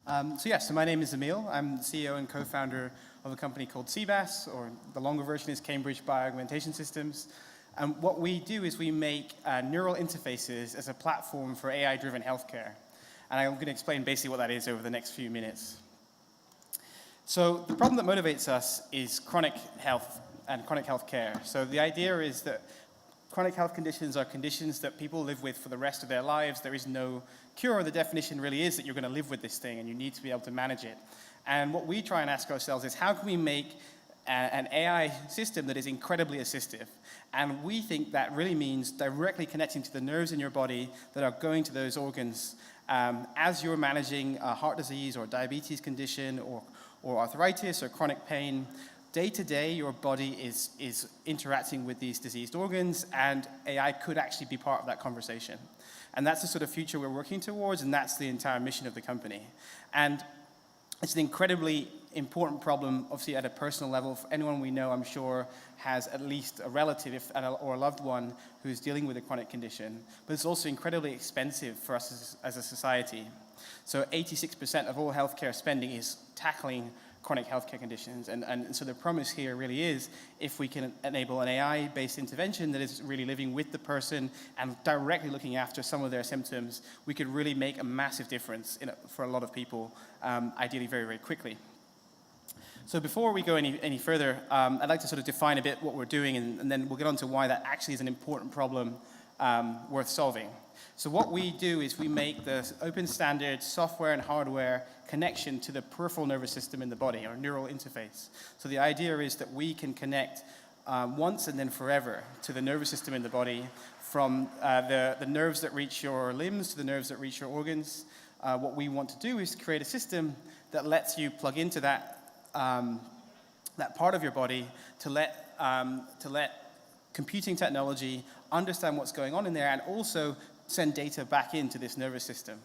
So my name is Emil. I'm the CEO and co-founder of a company called CBAS, or the longer version is Cambridge Bio-augmentation Systems. And what we do is we make neural interfaces as a platform for AI-driven healthcare. And I'm going to explain basically what that is over the next few minutes. So the problem that motivates us is chronic health and chronic health care. So the idea is that chronic health conditions are conditions that people live with for the rest of their lives. There is no cure. The definition really is that you're going to live with this thing and you need to be able to manage it. And what we try and ask ourselves is, how can we make an AI system that is incredibly assistive? And we think that really means directly connecting to the nerves in your body that are going to those organs. As you're managing a heart disease or diabetes condition or arthritis or chronic pain, day to day, your body is interacting with these diseased organs, and AI could actually be part of that conversation. And that's the sort of future we're working towards, and that's the entire mission of the company. And it's an incredibly important problem, obviously at a personal level. For anyone we know, I'm sure, has at least a relative or a loved one who's dealing with a chronic condition. But it's also incredibly expensive for us as a society. So 86% of all healthcare spending is tackling chronic healthcare conditions. And so the promise here really is, if we can enable an AI-based intervention that is really living with the person and directly looking after some of their symptoms, we could really make a massive difference for a lot of people, ideally very, very quickly. So before we go any further, I'd like to sort of define a bit what we're doing, and then we'll get on to why that actually is an important problem worth solving. So what we do is we make the open standard software and hardware connection to the peripheral nervous system in the body, or neural interface. So the idea is that we can connect once and then forever to the nervous system in the body, from the nerves that reach your limbs to the nerves that reach your organs. What we want to do is create a system that lets you plug into that part of your body to let computing technology understand what's going on in there, and also send data back into this nervous system.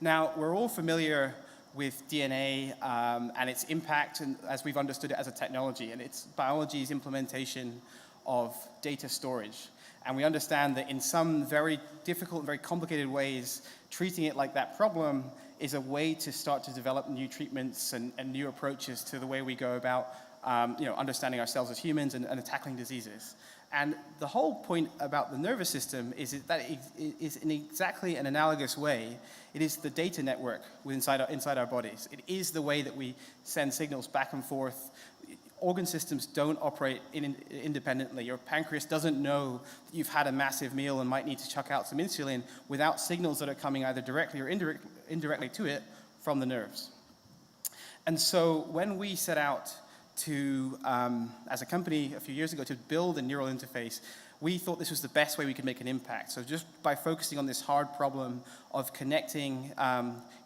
Now, we're all familiar with DNA and its impact, and as we've understood it as a technology, and it's biology's implementation of data storage. And we understand that in some very difficult, very complicated ways, treating it like that problem is a way to start to develop new treatments and new approaches to the way we go about understanding ourselves as humans and tackling diseases. And the whole point about the nervous system is that it is in exactly an analogous way. It is the data network inside our bodies. It is the way that we send signals back and forth. Organ systems don't operate independently. Your pancreas doesn't know that you've had a massive meal and might need to chuck out some insulin without signals that are coming either directly or indirectly to it from the nerves. And so when we set out to, as a company a few years ago, to build a neural interface, we thought this was the best way we could make an impact. So just by focusing on this hard problem of connecting,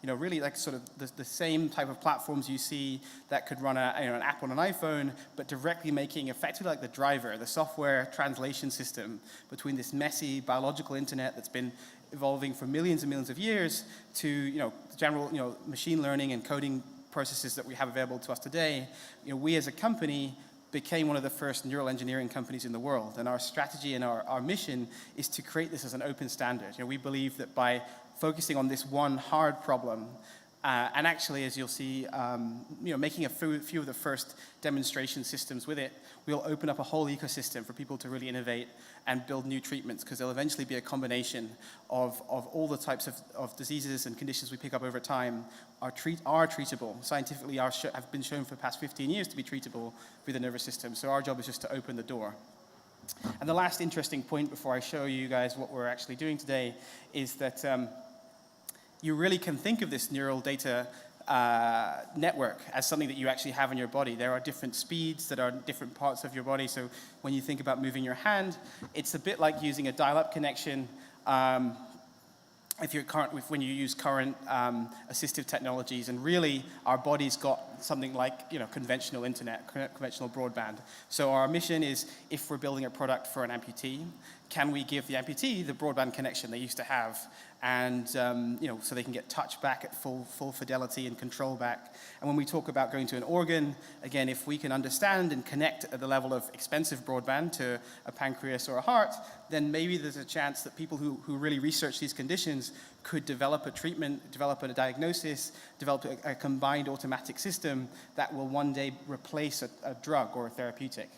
really like sort of the same type of platforms you see that could run an app on an iPhone, but directly making effectively like the driver, the software translation system between this messy biological internet that's been evolving for millions and millions of years to, general, machine learning and coding processes that we have available to us today. We as a company became one of the first neural engineering companies in the world, and our strategy and our mission is to create this as an open standard. We believe that by focusing on this one hard problem, and actually, as you'll see, making a few of the first demonstration systems with it, we'll open up a whole ecosystem for people to really innovate and build new treatments, because there'll eventually be a combination of all the types of diseases and conditions we pick up over time are treatable. Scientifically, have been shown for the past 15 years to be treatable through the nervous system. So our job is just to open the door. And the last interesting point before I show you guys what we're actually doing today is that you really can think of this neural data network as something that you actually have in your body. There are different speeds that are different parts of your body. So when you think about moving your hand, it's a bit like using a dial-up connection. When you use current assistive technologies, and really our body's got something like conventional internet, conventional broadband. So our mission is, if we're building a product for an amputee, can we give the amputee the broadband connection they used to have, and so they can get touch back at full fidelity and control back. And when we talk about going to an organ, again, if we can understand and connect at the level of expensive broadband to a pancreas or a heart, then maybe there's a chance that people who really research these conditions could develop a treatment, develop a diagnosis, develop a combined automatic system that will one day replace a drug or a therapeutic.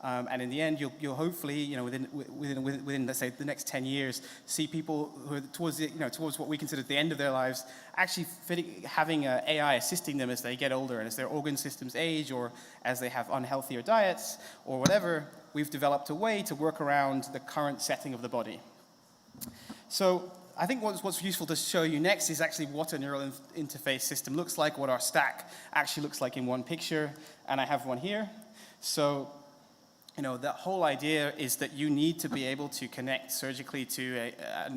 And in the end, you'll hopefully, within let's say the next 10 years, see people who are towards what we consider the end of their lives, actually having AI assisting them as they get older and as their organ systems age, or as they have unhealthier diets or whatever. We've developed a way to work around the current setting of the body. So I think what's useful to show you next is actually what a neural interface system looks like, what our stack actually looks like in one picture, and I have one here. So the whole idea is that you need to be able to connect surgically to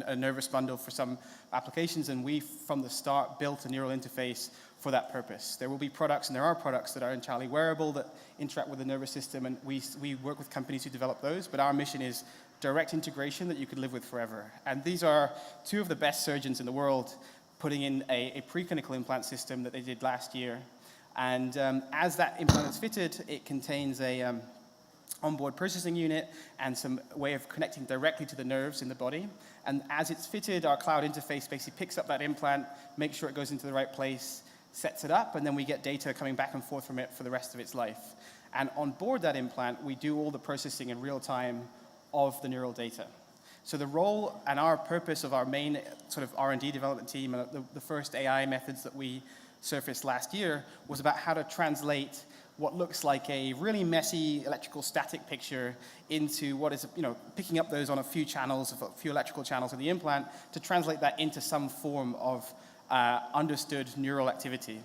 a nervous bundle for some applications, and we, from the start, built a neural interface for that purpose. There will be products, and there are products that are entirely wearable that interact with the nervous system, and we work with companies who develop those, but our mission is direct integration that you could live with forever. And these are two of the best surgeons in the world putting in a preclinical implant system that they did last year. And as that implant is fitted, it contains a onboard processing unit and some way of connecting directly to the nerves in the body. And as it's fitted, our cloud interface basically picks up that implant, makes sure it goes into the right place, sets it up, and then we get data coming back and forth from it for the rest of its life. And on board that implant, we do all the processing in real time of the neural data. So the role and our purpose of our main sort of R&D development team, and the first AI methods that we surfaced last year, was about how to translate what looks like a really messy electrical static picture into what is, picking up those on a few channels, a few electrical channels in the implant, to translate that into some form of understood neural activity.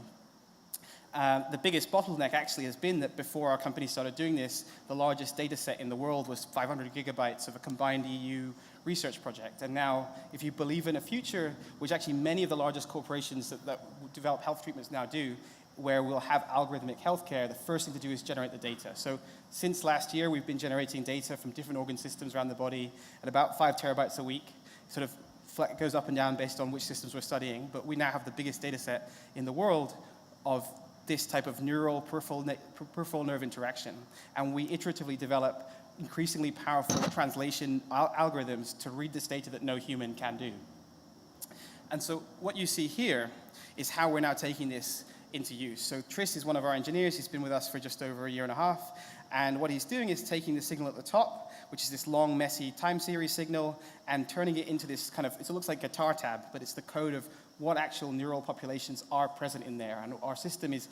The biggest bottleneck actually has been that before our company started doing this, the largest data set in the world was 500 gigabytes of a combined EU research project. And now, if you believe in a future, which actually many of the largest corporations that develop health treatments now do, where we'll have algorithmic healthcare, the first thing to do is generate the data. So since last year, we've been generating data from different organ systems around the body at about 5 terabytes a week. Sort of goes up and down based on which systems we're studying, but we now have the biggest data set in the world of this type of neural peripheral nerve interaction. And we iteratively develop increasingly powerful translation algorithms to read this data that no human can do. And so what you see here is how we're now taking this into use. So Tris is one of our engineers. He's been with us for just over a year and a half. And what he's doing is taking the signal at the top, which is this long, messy time series signal, and turning it into this kind of, it looks like guitar tab, but it's the code of what actual neural populations are present in there. And our system is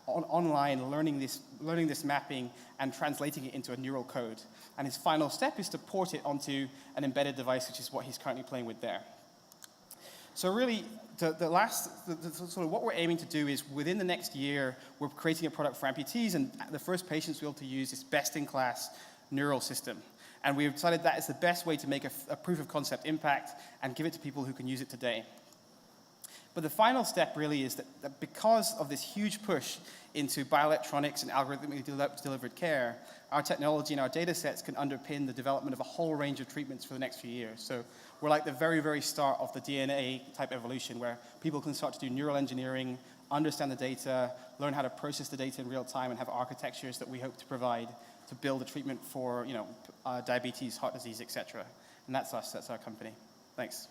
online learning this mapping and translating it into a neural code. And his final step is to port it onto an embedded device, which is what he's currently playing with there. So really, sort of what we're aiming to do is within the next year, we're creating a product for amputees, and the first patients we'll be able to use this best-in-class neural system. And we've decided that is the best way to make a proof of concept impact and give it to people who can use it today. But the final step really is that because of this huge push into bioelectronics and algorithmically delivered care, our technology and our data sets can underpin the development of a whole range of treatments for the next few years. So we're like the very, very start of the DNA type evolution, where people can start to do neural engineering, understand the data, learn how to process the data in real time, and have architectures that we hope to provide to build a treatment for diabetes, heart disease, etc. And that's us, that's our company. Thanks.